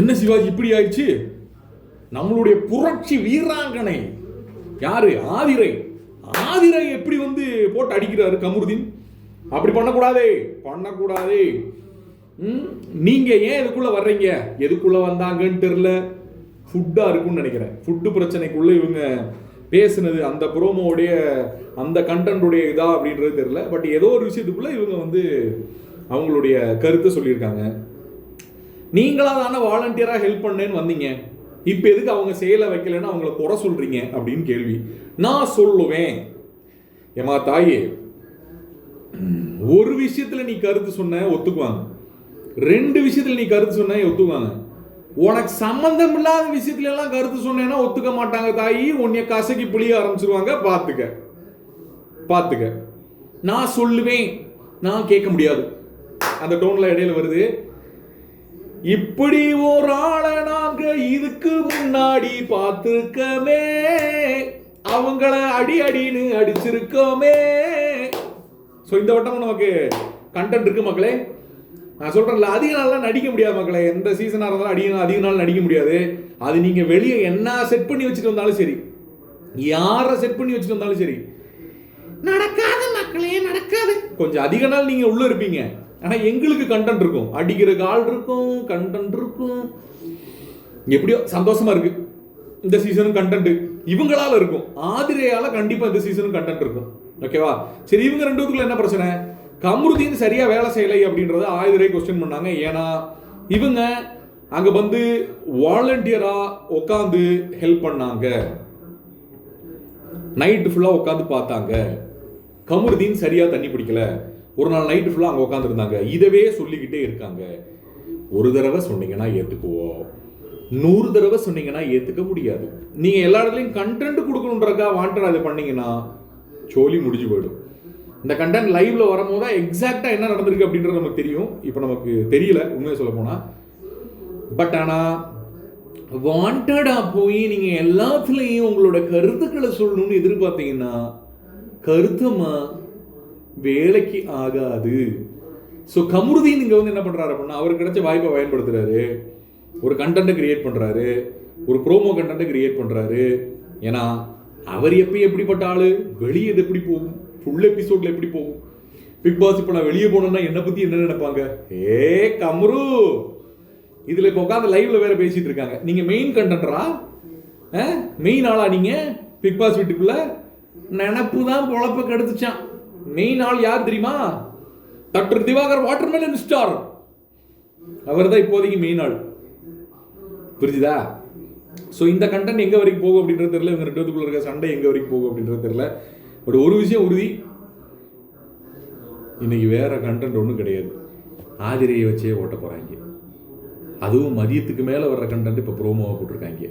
என்ன சிவாஜி இப்படி ஆயிடுச்சு? நம்மளுடைய புரட்சி வீராங்கனை யாரு? ஆதிரை. ஆதிரை எப்படி வந்து போட்டு அடிக்கிறாரு கமருதீன்? அப்படி பண்ணக்கூடாதே. நீங்க ஏன் இதுக்குள்ள வர்றீங்க? எதுக்குள்ள வந்தாங்கன்னு தெரியல. ஃபுட்டா இருக்குன்னு நினைக்கிறேன். ஃபுட்டு பிரச்சனைக்குள்ள இவங்க பேசுனது அந்த ப்ரோமோடைய அந்த கண்டென்ட்டுடைய இதா அப்படின்றது தெரியல. பட் ஏதோ ஒரு விஷயத்துக்குள்ள இவங்க வந்து அவங்களுடைய கருத்தை சொல்லியிருக்காங்க. நீங்களா தானே வாலண்டியரா ஹெல்ப் பண்ணேன்னு வந்தீங்க, இப்போ எதுக்கு அவங்க செயலை வைக்கலன்னு அவங்கள குறை சொல்றீங்க அப்படின்னு கேள்வி. நான் சொல்லுவேன், ஏமா தாயே, ஒரு விஷயத்துல நீ கருத்து சொன்ன ஒத்துக்குவாங்க, 2 விஷயத்துல நீ கருத்து சொன்ன ஒத்துக்குவாங்க. உனக்கு சம்பந்தம் இல்லாத விஷயத்துல எல்லாம் கருத்து சொன்னேன்னா ஒத்துக்க மாட்டாங்க தாயி. உன்னைய கசக்கி புளிய ஆரம்பிச்சிருவாங்க. பாத்துக்க. நான் சொல்லுவேன், நான் கேட்க முடியாது. அந்த டோன்ல இடையில வருது. இப்படி ஒரு ஆளை நாங்க இதுக்கு முன்னாடி பார்த்திருக்கமே, அவங்கள அடின்னு அடிச்சிருக்கோமே. ஸோ இந்த வட்டம் நமக்கு கண்டென்ட் இருக்கு மக்களே. நான் சொல்றேன்ல, அதிக நாள்லாம் நடிக்க முடியாது மக்களே. எந்த சீசனாக இருந்தாலும் அதிக நாள் நடிக்க முடியாது. அது நீங்க வெளியே என்ன செட் பண்ணி வச்சுட்டு வந்தாலும் சரி, யாரை செட் பண்ணி வச்சுட்டு வந்தாலும் சரி, நடக்காது மக்களே, நடக்காது. கொஞ்சம் அதிக நாள் நீங்க உள்ள இருப்பீங்க, ஆனா எங்களுக்கு கண்டென்ட் இருக்கும், அடிக்கிற கால் இருக்கும், கண்டென்ட் இருக்கும். எப்படியோ சந்தோஷமா இருக்கு. இந்த சீசனும் கண்டென்ட் இவங்களால இருக்கும். ஆதிரையால கண்டிப்பா இந்த சீசனும் கண்டென்ட் இருக்கும். ஓகேவா? சரி, இவங்க 2 பேருக்குள்ள என்ன பிரச்சனை? கமருதீன் சரியா வேலை செய்யலை அப்படின்றத ஆதிரை கொஸ்டின் பண்ணாங்க. ஏன்னா இவங்க அங்க வந்து வாலண்டியரா உட்காந்து ஹெல்ப் பண்ணாங்க, நைட்டு ஃபுல்லா உட்காந்து பார்த்தாங்க. கமருதீன் சரியா தண்ணி பிடிக்கல, ஒரு நாள் நைட்டு ஃபுல்லா அங்க உட்காந்து இருந்தாங்க. இதவே சொல்லிக்கிட்டே இருக்காங்க. ஒரு தடவை சொன்னீங்கன்னா ஏத்துக்குவோம், 100 தடவை சொன்னீங்கன்னா ஏத்துக்க முடியாது. நீங்க எல்லா இடத்துலையும் கண்டென்ட் கொடுக்கணுன்றக்கா வாண்டட் அதை பண்ணீங்கன்னா சோலி முடிஞ்சு போயிடும். இந்த கண்டென்ட் லைவ்ல வரும்போது எக்ஸாக்டா என்ன நடந்திருக்கு அப்படின்றது நமக்கு தெரியும். இப்போ நமக்கு தெரியல உண்மையை சொல்ல போனா. பட் ஆனா வாண்டடா போய் நீங்க எல்லாத்துலயும் உங்களோட கருத்துக்களை சொல்லணும்னு எதிர்பார்த்தீங்கன்னா கருத்தமா வேலைக்கு ஆகாது. ஸோ கமருதீன் இங்க வந்து என்ன பண்றாரு அப்படின்னா, அவருக்கு கிடைச்ச வாய்ப்பை பயன்படுத்துறாரு. ஒரு கண்டென்ட்டை கிரியேட் பண்றாரு, ஒரு ப்ரோமோ கண்டென்ட்டை கிரியேட் பண்றாரு. ஏன்னா அவர் எப்படிப்பட்ட ஆளு, வெளியே இது எப்படி போகும், ஃபுல் எபிசோட்ல எப்படி போகும், பிக் பாஸ் இப்போ நான் வெளியே போனேன்னா என்னை பத்தி என்ன நினைப்பாங்க, கமரு இதுல இப்போ உட்காந்து லைவ்ல வேற பேசிட்டு இருக்காங்க. நீங்க மெயின் கண்டென்டரா, மெயின் ஆளா நீங்க பிக் பாஸ் வீட்டுக்குள்ள? நினப்பு தான் பொழப்ப கெடுத்துச்சான். மெயின் ஆள் யார் தெரியுமா? Doctor Divakar watermelon star. அவர் தான் இப்போதைக்கு மெயின் ஆள். புரிஞ்சுதா? ஸோ இந்த கண்டென்ட் எங்க வரைக்கும் போகும் அப்படின்றது தெரியல. இவங்க 2 பேருக்குள்ள இருக்க சண்டை எங்க வரைக்கும் போகும் அப்படின்றது தெரியல. பட் ஒரு விஷயம் உறுதி, இன்னைக்கு வேற கண்டென்ட் ஒன்றும் கிடையாது. ஆதிரையை வச்சே ஓட்ட போறாங்க. அதுவும் மதியத்துக்கு மேல வர்ற கண்டென்ட் இப்போ ப்ரோமோவா போட்டிருக்காங்க.